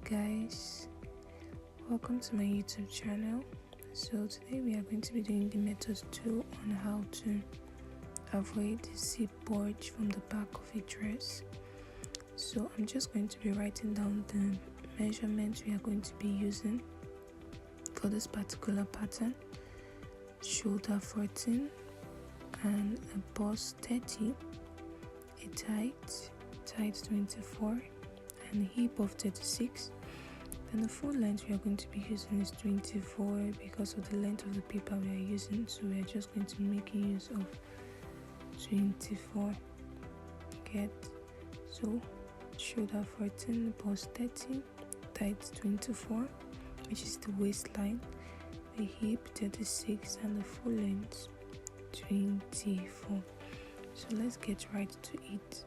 guys, welcome to my YouTube channel. So today we are going to be doing the method 2 on how to avoid the zip bulge from the back of a dress. So I'm just going to be writing down the measurements we are going to be using for this particular pattern. Shoulder 14 and a bust 30, a tight 24 and a hip of 36. Then the full length we are going to be using is 24 because of the length of the paper we are using, so we are just going to be making use of 24. Get so shoulder 14, bust 30, tight 24, which is the waistline, the hip 36 and the full length 24. So let's get right to it.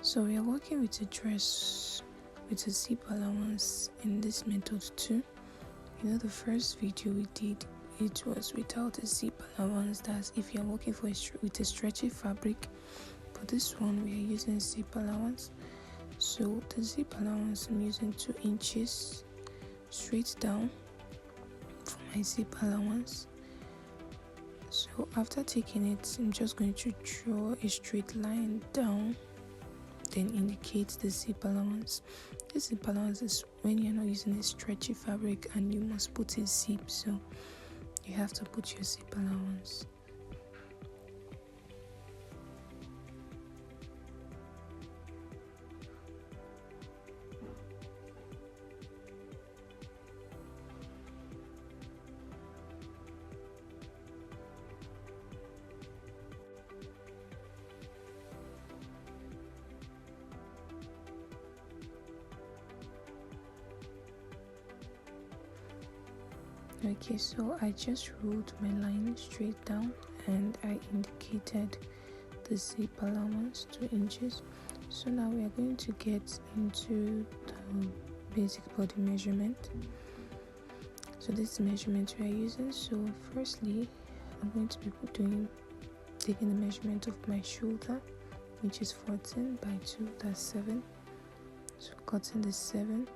So we are working with a dress with a zip allowance in this method 2. You know, the first video we did, it was without a zip allowance. That's if you're working with a stretchy fabric. For this one we are using zip allowance. So the zip allowance, I'm using 2 inches straight down for my zip allowance. So after taking it, I'm just going to draw a straight line down, then indicate the zip allowance. This zip allowance is when you're not using a stretchy fabric and you must put a zip, so you have to put your zip allowance. Okay, so I just rolled my line straight down and I indicated the zip allowance 2 inches. So now we are going to get into the basic body measurement. So this is the measurement we are using. So firstly, I'm going to be taking the measurement of my shoulder, which is 14 by 2, that's 7. So cutting the 7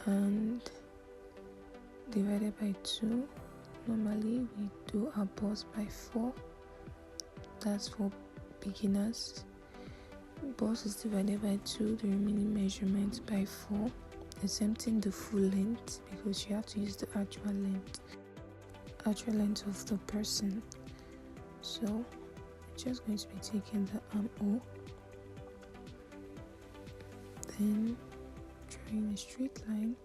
and divided by 2. Normally we do our bust by 4, that's for beginners. Bust is divided by 2, the remaining measurement by 4, exempting the full length because you have to use the actual length of the person. So I'm just going to be taking the armhole, then drawing a straight line,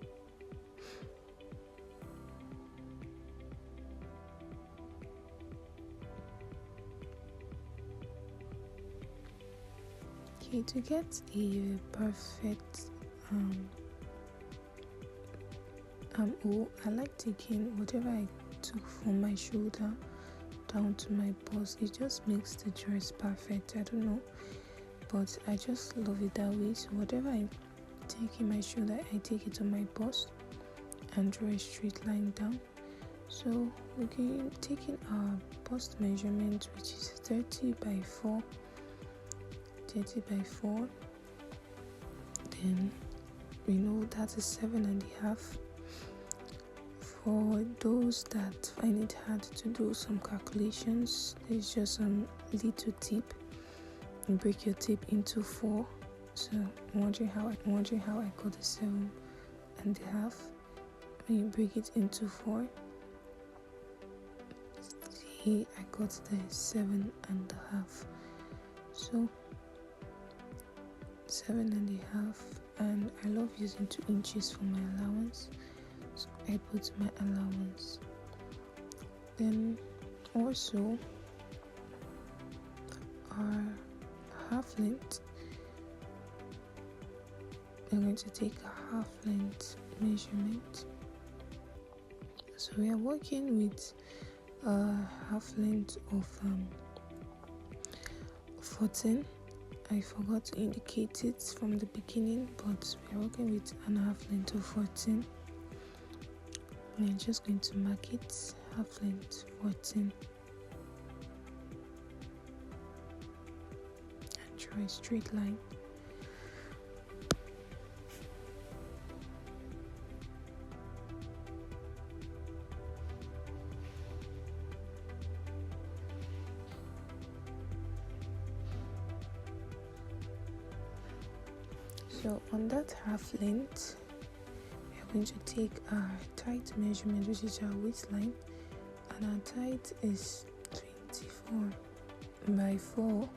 to get a perfect armhole, I like taking whatever I took from my shoulder down to my bust. It just makes the dress perfect. I don't know, but I just love it that way. So whatever I take in my shoulder, I take it on my bust and draw a straight line down. So we're taking our bust measurement, which is 30 by 4, then we know that is 7.5. For those that find it hard to do some calculations, there's just some little tip. You break your tip into 4. So I'm wondering how I got the 7.5. When you break it into 4, see, I got the 7.5. So 7.5, and I love using 2 inches for my allowance, so I put my allowance. Then also our half length, we're going to take a half length measurement. So we are working with a half length of 14. I forgot to indicate it from the beginning, but we are working with a half length of 14. We are just going to mark it half length 14 and draw a straight line. So on that half length, we are going to take our tight measurement, which is our waistline, and our tight is 24 by 4,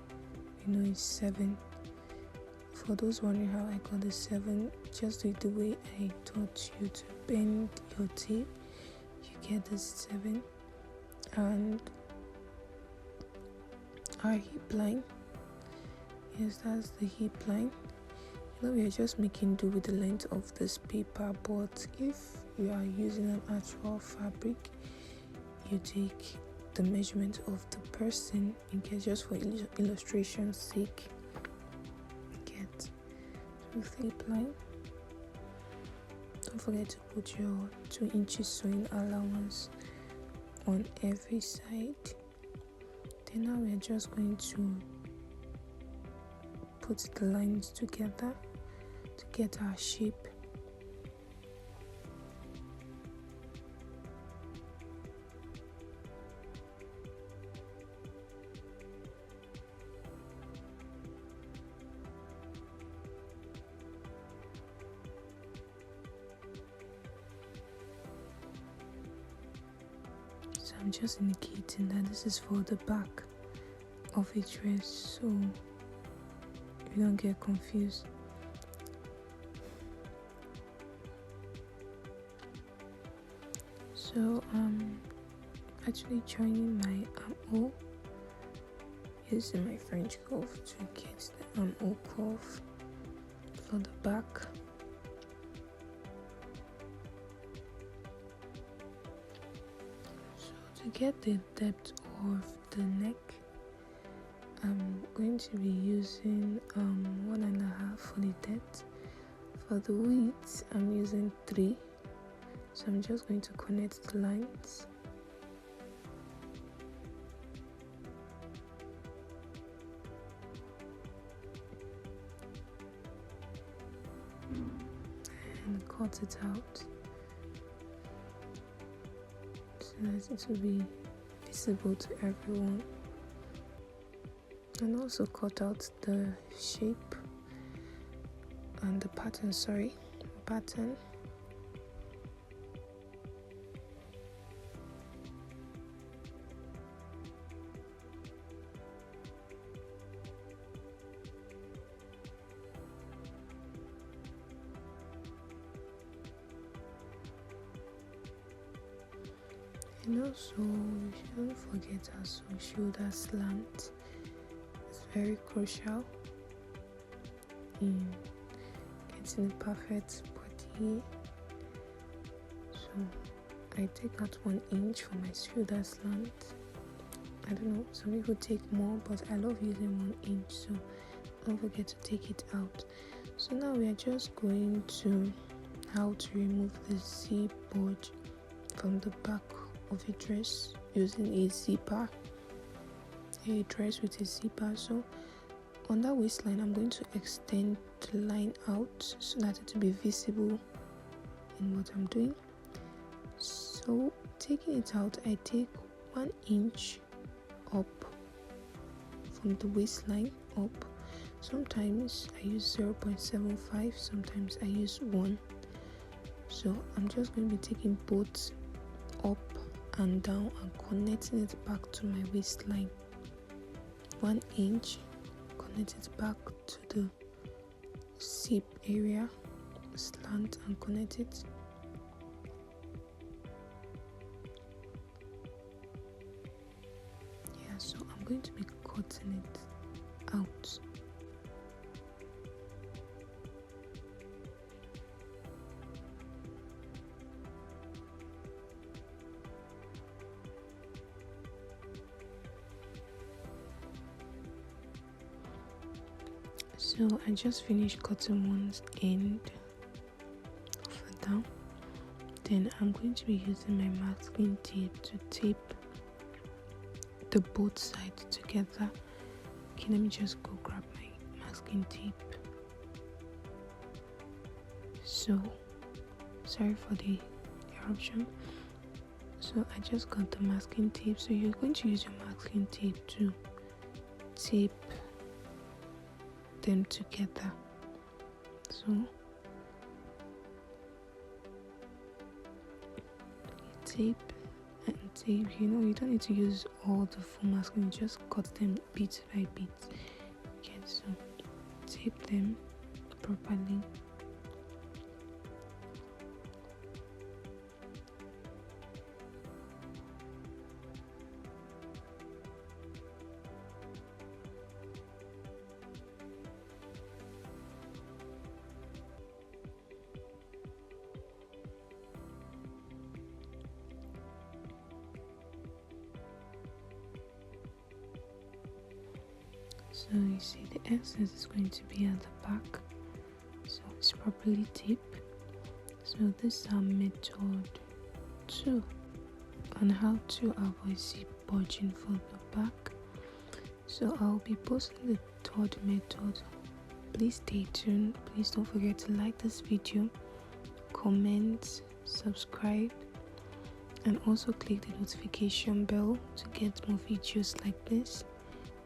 is 7. For those wondering how I got the 7, just do it the way I taught you to bend your tape. You get this 7. And our hip line, yes, that's the hip line. We are just making do with the length of this paper, but if you are using an actual fabric, you take the measurement of the person, in case just for illustration's sake. Get with hip line. Don't forget to put your 2 inches sewing allowance on every side. Then now we are just going to put the lines together to get our shape. So I'm just indicating that this is for the back of a dress, so you don't get confused. So actually joining my armhole using my French curve to get the armhole curve for the back. So to get the depth of the neck, I'm going to be using 1.5 for the depth. For the width, I'm using 3. So I'm just going to connect the lines. And cut it out so that it will be visible to everyone. And also cut out the shape and the pattern, pattern. And also, you shouldn't forget also shoulder slant. It's very crucial in getting a perfect body. So I take out 1 inch for my shoulder slant. I don't know, some people take more, but I love using 1 inch, so don't forget to take it out. So now we are just going to how to remove the zip bulge from the back of a dress using a zipper, a dress with a zipper. So on that waistline, I'm going to extend the line out so that it will be visible in what I'm doing. So taking it out, I take 1 inch up from the waistline up. Sometimes I use 0.75, sometimes I use 1. So I'm just going to be taking both up and down and connecting it back to my waistline. 1 inch, connect it back to the zip area, slant and connect it. Yeah, so I'm going to be cutting it out. So I just finished cutting one's end of down. Then I'm going to be using my masking tape to tape the both sides together. Okay, let me just go grab my masking tape. So sorry for the interruption. So I just got the masking tape. So you're going to use your masking tape to tape them together. So you tape and tape. You don't need to use all the full masking, just cut them bit by bit. Okay, so tape them properly. So you see the excess is going to be at the back, so it's properly taped. So this is our method 2 on how to avoid zip bulging for the back. So I'll be posting the third method. Please stay tuned. Please don't forget to like this video, comment, subscribe, and also click the notification bell to get more videos like this.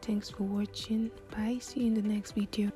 Thanks for watching. Bye. See you in the next video.